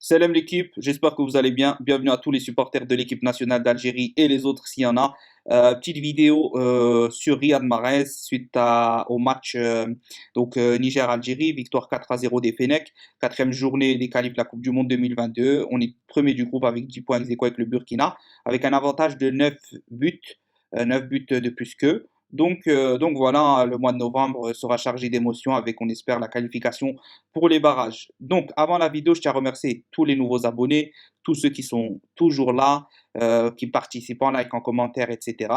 Salam l'équipe, j'espère que vous allez bien. Bienvenue à tous les supporters de l'équipe nationale d'Algérie et les autres s'il y en a. Petite vidéo sur Riyad Mahrez suite au match Niger-Algérie, victoire 4-0 des Fennecs, quatrième journée des qualifs de la Coupe du Monde 2022. On est premier du groupe avec 10 points ex aequo avec le Burkina, avec un avantage de 9 buts, 9 buts de plus qu'eux. Donc voilà, le mois de novembre sera chargé d'émotions avec, on espère, la qualification pour les barrages. Donc, avant la vidéo, je tiens à remercier tous les nouveaux abonnés, tous ceux qui sont toujours là, qui participent en like, en commentaire, etc.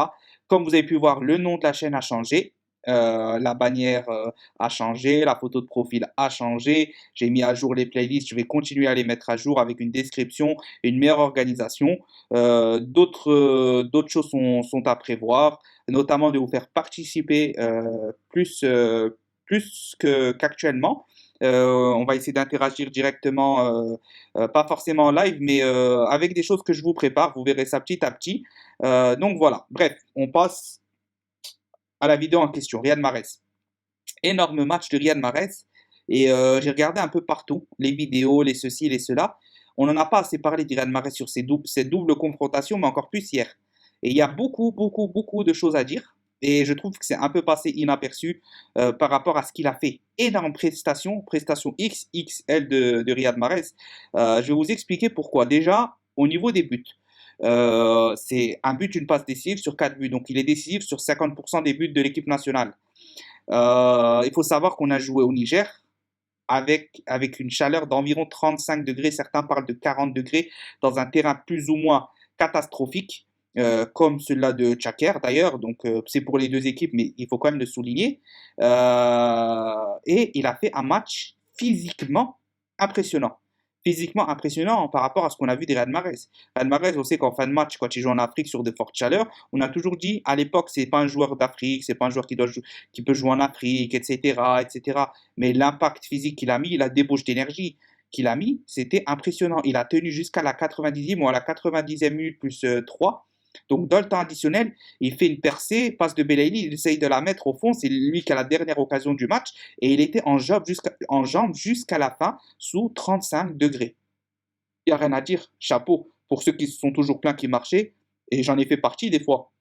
Comme vous avez pu voir, le nom de la chaîne a changé. La bannière a changé, la photo de profil a changé, j'ai mis à jour les playlists, je vais continuer à les mettre à jour avec une description, une meilleure organisation. D'autres choses sont à prévoir, notamment de vous faire participer plus qu'actuellement. On va essayer d'interagir directement, pas forcément en live, mais avec des choses que je vous prépare. Vous verrez ça petit à petit. Donc voilà. Bref, on passe à la vidéo en question. Riyad Mahrez. Énorme match de Riyad Mahrez. Et j'ai regardé un peu partout les vidéos, les ceci, les cela. On n'en a pas assez parlé d'Riyad Mahrez sur cette double confrontation, mais encore plus hier. Et il y a beaucoup de choses à dire. Et je trouve que c'est un peu passé inaperçu par rapport à ce qu'il a fait. Énorme prestation XXL de Riyad Mahrez. Je vais vous expliquer pourquoi. Déjà, au niveau des buts, c'est un but, une passe décisive sur 4 buts. Donc il est décisif sur 50% des buts de l'équipe nationale. Il faut savoir qu'on a joué au Niger avec une chaleur d'environ 35 degrés, certains parlent de 40 degrés, dans un terrain plus ou moins catastrophique, comme celui-là de Tchaker d'ailleurs, donc c'est pour les deux équipes, mais il faut quand même le souligner. Et il a fait un match physiquement impressionnant par rapport à ce qu'on a vu des Riyad Mahrez. Riyad Mahrez, on sait qu'en fin de match, quand il joue en Afrique sur de fortes chaleurs, on a toujours dit à l'époque, c'est pas un joueur d'Afrique, c'est pas un joueur qui peut jouer en Afrique, etc., etc. Mais l'impact physique qu'il a mis, la débauche d'énergie qu'il a mis, c'était impressionnant. Il a tenu jusqu'à la 90e ou à la 90e minute plus 3. Donc, dans le temps additionnel, il fait une percée, passe de Belaïli, il essaye de la mettre au fond. C'est lui qui a la dernière occasion du match. Et il était en jambe jusqu'à la fin, sous 35 degrés. Il n'y a rien à dire. Chapeau pour ceux qui se sont toujours plaints qu'il marchait. Et j'en ai fait partie des fois.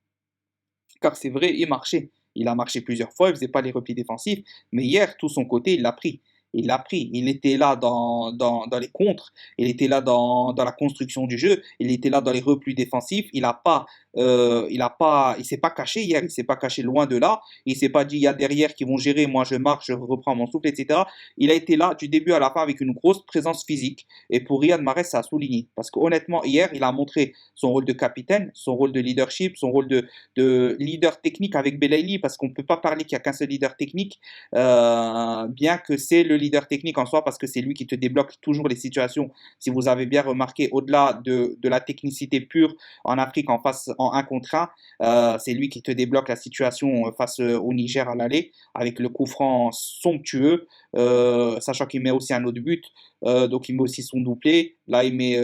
Car c'est vrai, il marchait. Il a marché plusieurs fois, il ne faisait pas les replis défensifs. Mais hier, tout son côté, il l'a pris. Il l'a pris. Il était là dans les contres. Il était là dans la construction du jeu. Il était là dans les replis défensifs. Il s'est pas caché hier. Il s'est pas caché loin de là. Il s'est pas dit, il y a derrière qui vont gérer. Moi, je marche, je reprends mon souffle, etc. Il a été là du début à la fin avec une grosse présence physique. Et pour Riyad Mahrez, ça a souligné. Parce qu'honnêtement, hier, il a montré son rôle de capitaine, son rôle de leadership, son rôle de leader technique avec Belaïli, parce qu'on ne peut pas parler qu'il n'y a qu'un seul leader technique, bien que c'est le leader technique en soi, parce que c'est lui qui te débloque toujours les situations. Si vous avez bien remarqué, au-delà de la technicité pure en Afrique en face en 1 contre 1, c'est lui qui te débloque la situation face au Niger à l'aller, avec le coup franc somptueux, sachant qu'il met aussi un autre but, donc il met aussi son doublé, là il met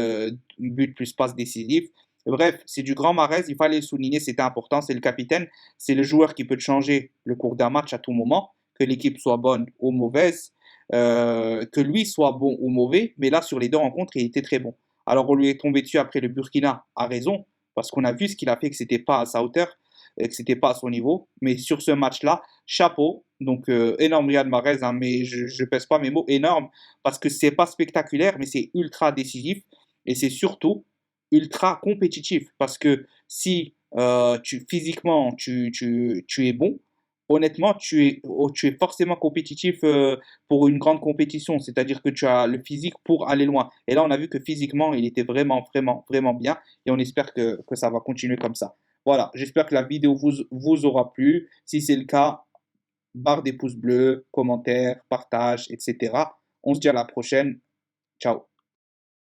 but plus passe décisif. Bref, c'est du grand Mahrez, il fallait le souligner, c'était important, c'est le capitaine, c'est le joueur qui peut te changer le cours d'un match à tout moment, que l'équipe soit bonne ou mauvaise, que lui soit bon ou mauvais, mais là sur les deux rencontres, il était très bon. Alors on lui est tombé dessus après le Burkina, à raison, parce qu'on a vu ce qu'il a fait, que c'était pas à sa hauteur, que c'était pas à son niveau, mais sur ce match-là, chapeau, donc énorme Riyad Mahrez, hein, mais je pèse pas mes mots, énorme, parce que c'est pas spectaculaire, mais c'est ultra décisif, et c'est surtout ultra compétitif. Parce que si physiquement tu es bon, honnêtement, tu es forcément compétitif pour une grande compétition. C'est-à-dire que tu as le physique pour aller loin. Et là, on a vu que physiquement, il était vraiment bien. Et on espère que ça va continuer comme ça. Voilà, j'espère que la vidéo vous aura plu. Si c'est le cas, barre des pouces bleus, commentaires, partage, etc. On se dit à la prochaine. Ciao.